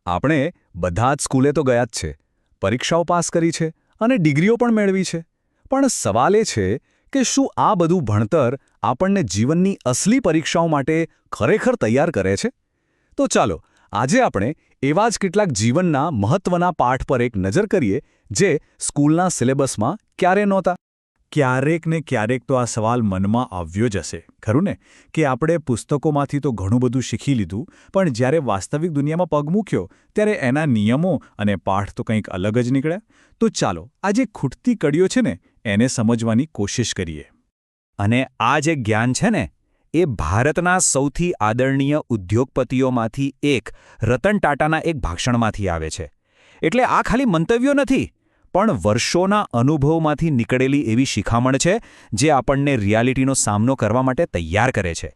આપણે બધા જ સ્કૂલે તો ગયા જ છે, પરીક્ષાઓ પાસ કરી છે અને ડિગ્રીઓ પણ મેળવી છે, પણ સવાલ એ છે કે શું આ બધું ભણતર આપણને જીવનની અસલી પરીક્ષાઓ માટે ખરેખર તૈયાર કરે છે? તો ચાલો આજે આપણે એવા જ કેટલાક જીવનના મહત્વના પાઠ પર એક નજર કરીએ જે સ્કૂલના સિલેબસમાં ક્યારે નહોતા. ક્યારેક ને ક્યારેક તો આ સવાલ મનમાં આવ્યો જ હશે, ખરું ને? કે આપણે પુસ્તકોમાંથી તો ઘણું બધું શીખી લીધું, પણ જ્યારે વાસ્તવિક દુનિયામાં પગ મૂક્યો ત્યારે એના નિયમો અને પાઠ તો કંઈક અલગ જ નીકળ્યા. તો ચાલો આ જે ખૂટતી કડીઓ છે ને એને સમજવાની કોશિશ કરીએ. અને આ જે જ્ઞાન છે ને એ ભારતના સૌથી આદરણીય ઉદ્યોગપતિઓમાંથી એક રતન ટાટાના એક ભાષણમાંથી આવે છે. એટલે આ ખાલી મંતવ્યો નથી, પણ વર્ષોના અનુભવમાંથી નીકળેલી એવી શિખામણ છે જે આપણને રિયાલિટીનો સામનો કરવા માટે તૈયાર કરે છે.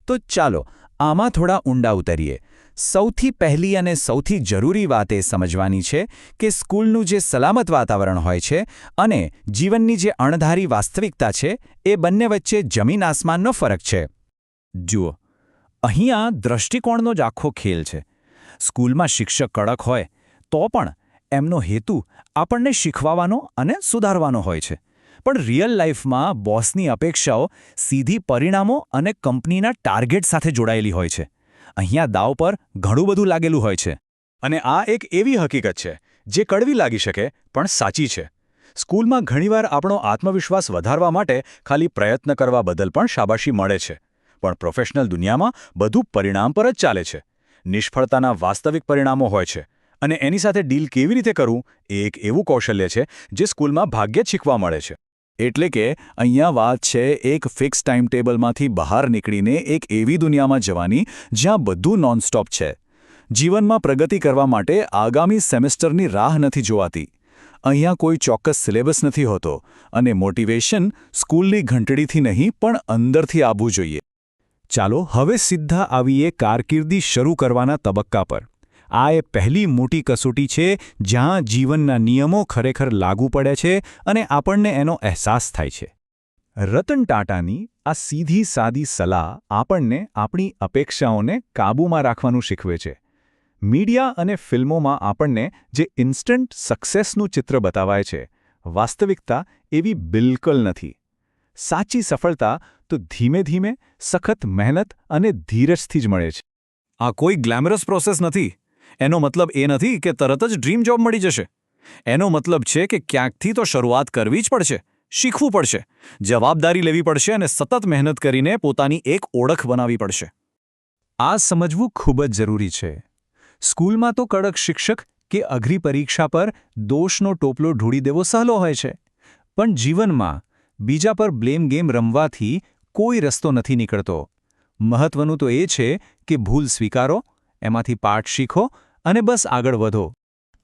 તો ચાલો આમાં થોડા ઊંડા ઉતરીએ. સૌથી પહેલી અને સૌથી જરૂરી વાત એ સમજવાની છે કે સ્કૂલનું જે સલામત વાતાવરણ હોય છે અને જીવનની જે અણધારી વાસ્તવિકતા છે એ બંને વચ્ચે જમીન આસમાનનો ફરક છે. જુઓ, અહીંયા દૃષ્ટિકોણનો જ આખો ખેલ છે. સ્કૂલમાં શિક્ષક કડક હોય તો પણ એમનો હેતુ આપણને શીખવાવાનો અને સુધારવાનો હોય છે. પણ રિયલ લાઈફમાં બોસની અપેક્ષાઓ સીધી પરિણામો અને કંપનીના ટાર્ગેટ સાથે જોડાયેલી હોય છે. અહીંયા દાવ પર ઘણું બધું લાગેલું હોય છે. અને આ એક એવી હકીકત છે જે કડવી લાગી શકે પણ સાચી છે. સ્કૂલમાં ઘણીવાર આપણો આત્મવિશ્વાસ વધારવા માટે ખાલી પ્રયત્ન કરવા બદલ પણ શાબાશી મળે છે, પણ પ્રોફેશનલ દુનિયામાં બધું પરિણામ પર જ ચાલે છે. નિષ્ફળતાના વાસ્તવિક પરિણામો હોય છે અને એની સાથે ડીલ કેવી રીતે કરવું એ એક એવું કૌશલ્ય છે જે સ્કૂલમાં ભાગ્યે જ શીખવા મળે છે. એટલે કે અહીંયા વાત છે એક ફિક્સ ટાઈમ ટેબલમાંથી બહાર નીકળીને એક એવી દુનિયામાં જવાની જ્યાં બધું નોનસ્ટોપ છે. જીવનમાં પ્રગતિ કરવા માટે આગામી સેમેસ્ટરની રાહ નથી જોવાતી. અહીંયા કોઈ ચોક્કસ સિલેબસ નથી હોતો અને મોટિવેશન સ્કૂલની ઘંટડીથી નહીં પણ અંદરથી આવવું જોઈએ. ચાલો હવે સીધા આવીએ કારકિર્દી શરૂ કરવાના તબક્કા પર. આ એ પહેલી મોટી કસોટી છે જ્યાં જીવનના નિયમો ખરેખર લાગુ પડે છે અને આપણને એનો અહેસાસ થાય છે. રતન ટાટાની આ સીધી સાદી સલાહ આપણને આપણી અપેક્ષાઓને કાબૂમાં રાખવાનું શીખવે છે. મીડિયા અને ફિલ્મોમાં આપણને જે ઇન્સ્ટન્ટ સક્સેસનું ચિત્ર બતાવાય છે, વાસ્તવિકતા એવી બિલકુલ નથી. સાચી સફળતા તો ધીમે ધીમે સખત મહેનત અને ધીરજથી જ મળે છે. આ કોઈ ગ્લેમરસ પ્રોસેસ નથી. એનો મતલબ એ નથી કે તરત જ ડ્રીમ જોબ મળી જશે. એનો મતલબ છે કે ક્યાંકથી તો શરૂઆત કરવી જ પડશે, શીખવું પડશે, જવાબદારી લેવી પડશે અને સતત મહેનત કરીને પોતાની એક ઓળખ બનાવવી પડશે. આ સમજવું ખૂબ જ જરૂરી છે. સ્કૂલમાં તો કડક શિક્ષક કે અઘરી પરીક્ષા પર દોષનો ટોપલો ઢોળી દેવો સહેલો હોય છે, પણ જીવનમાં બીજા પર બ્લેમ ગેમ રમવાથી કોઈ રસ્તો નથી નીકળતો. મહત્વનું તો એ છે કે ભૂલ સ્વીકારો, એમાંથી પાઠ શીખો અને બસ આગળ વધો.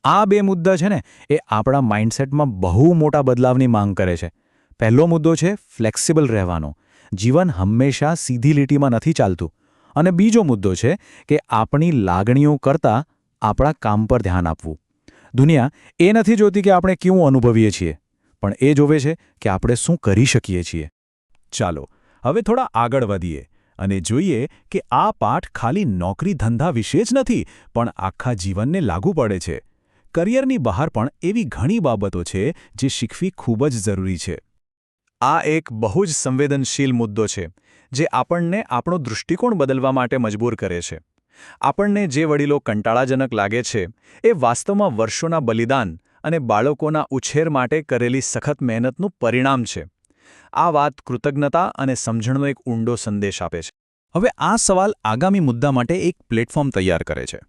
આ બે મુદ્દા છે ને એ આપણા માઇન્ડસેટમાં બહુ મોટા બદલાવની માંગ કરે છે. પહેલો મુદ્દો છે ફ્લેક્સિબલ રહેવાનો. જીવન હંમેશા સીધી લીટીમાં નથી ચાલતું. અને બીજો મુદ્દો છે કે આપણી લાગણીઓ કરતાં આપણા કામ પર ધ્યાન આપવું. દુનિયા એ નથી જોતી કે આપણે કેવું અનુભવીએ છીએ, પણ એ જોવે છે કે આપણે શું કરી શકીએ છીએ. ચાલો હવે થોડા આગળ વધીએ અને જોઈએ કે આ પાઠ ખાલી નોકરી ધંધા વિશે જ નથી, પણ આખા જીવનને લાગુ પડે છે. કરિયરની બહાર પણ એવી ઘણી બાબતો છે જે શીખવી ખૂબ જ જરૂરી છે. આ એક બહુ જ સંવેદનશીલ મુદ્દો છે જે આપણને આપણો દૃષ્ટિકોણ બદલવા માટે મજબૂર કરે છે. આપણને જે વડીલો કંટાળાજનક લાગે છે એ વાસ્તવમાં વર્ષોના બલિદાન અને બાળકોના ઉછેર માટે કરેલી સખત મહેનતનું પરિણામ છે. આ વાત કૃતજ્ઞતા અને સમજણનો એક ઊંડો સંદેશ આપે છે. હવે આ સવાલ આગામી મુદ્દા માટે એક પ્લેટફોર્મ તૈયાર કરે છે.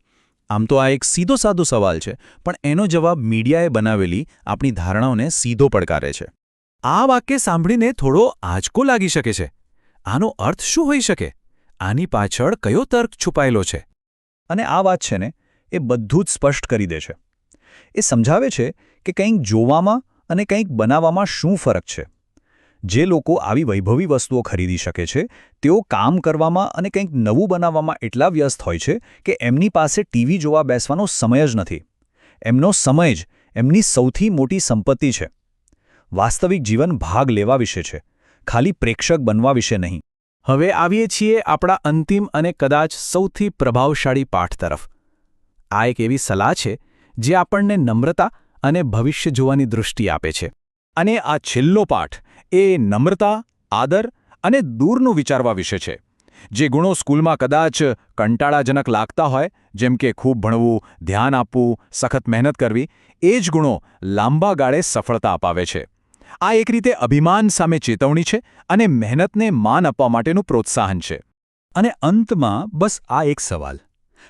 આમ તો આ એક સીધો સાદો સવાલ છે, પણ એનો જવાબ મીડિયાએ બનાવેલી આપણી ધારણાઓને સીધો પડકારે છે. આ વાક્ય સાંભળીને થોડો આંચકો લાગી શકે છે. આનો અર્થ શું હોઈ શકે? આની પાછળ કયો તર્ક છુપાયેલો છે? અને આ વાત છે ને એ બધું જ સ્પષ્ટ કરી દે છે. એ સમજાવે છે કે કંઈક જોવામાં અને કંઈક બનાવવામાં શું ફરક છે. જે લોકો આવી વૈભવી વસ્તુઓ ખરીદી શકે છે તેઓ કામ કરવામાં અને કંઈક નવું બનાવવામાં એટલા વ્યસ્ત હોય છે કે એમની પાસે ટીવી જોવા બેસવાનો સમય જ નથી. એમનો સમય જ એમની સૌથી મોટી સંપત્તિ છે. વાસ્તવિક જીવન ભાગ લેવા વિશે છે, ખાલી પ્રેક્ષક બનવા વિશે નહીં. હવે આવીએ છીએ આપણા અંતિમ અને કદાચ સૌથી પ્રભાવશાળી પાઠ તરફ. આ એક એવી સલાહ છે જે આપણને નમ્રતા અને ભવિષ્ય જોવાની દૃષ્ટિ આપે છે. અને આ છેલ્લો પાઠ એ નમ્રતા, આદર અને દૂરનું વિચારવા વિશે છે. જે ગુણો સ્કૂલમાં કદાચ કંટાળાજનક લાગતા હોય, જેમ કે ખૂબ ભણવું, ધ્યાન આપવું, સખત મહેનત કરવી, એ જ ગુણો લાંબા ગાળે સફળતા અપાવે છે. આ એક રીતે અભિમાન સામે ચેતવણી છે અને મહેનતને માન આપવા માટેનું પ્રોત્સાહન છે. અને અંતમાં બસ આ એક સવાલ,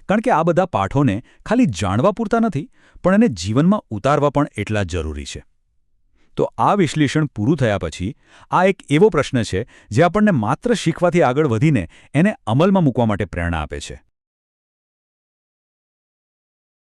કારણ કે આ બધા પાઠોને ખાલી જાણવા પૂરતા નથી, પણ એને જીવનમાં ઉતારવા પણ એટલા જ જરૂરી છે. તો આ વિશ્લેષણ પૂરું થયા પછી આ એક એવો પ્રશ્ન છે જે આપણને માત્ર શીખવાથી આગળ વધીને એને અમલમાં મૂકવા માટે પ્રેરણા આપે છે.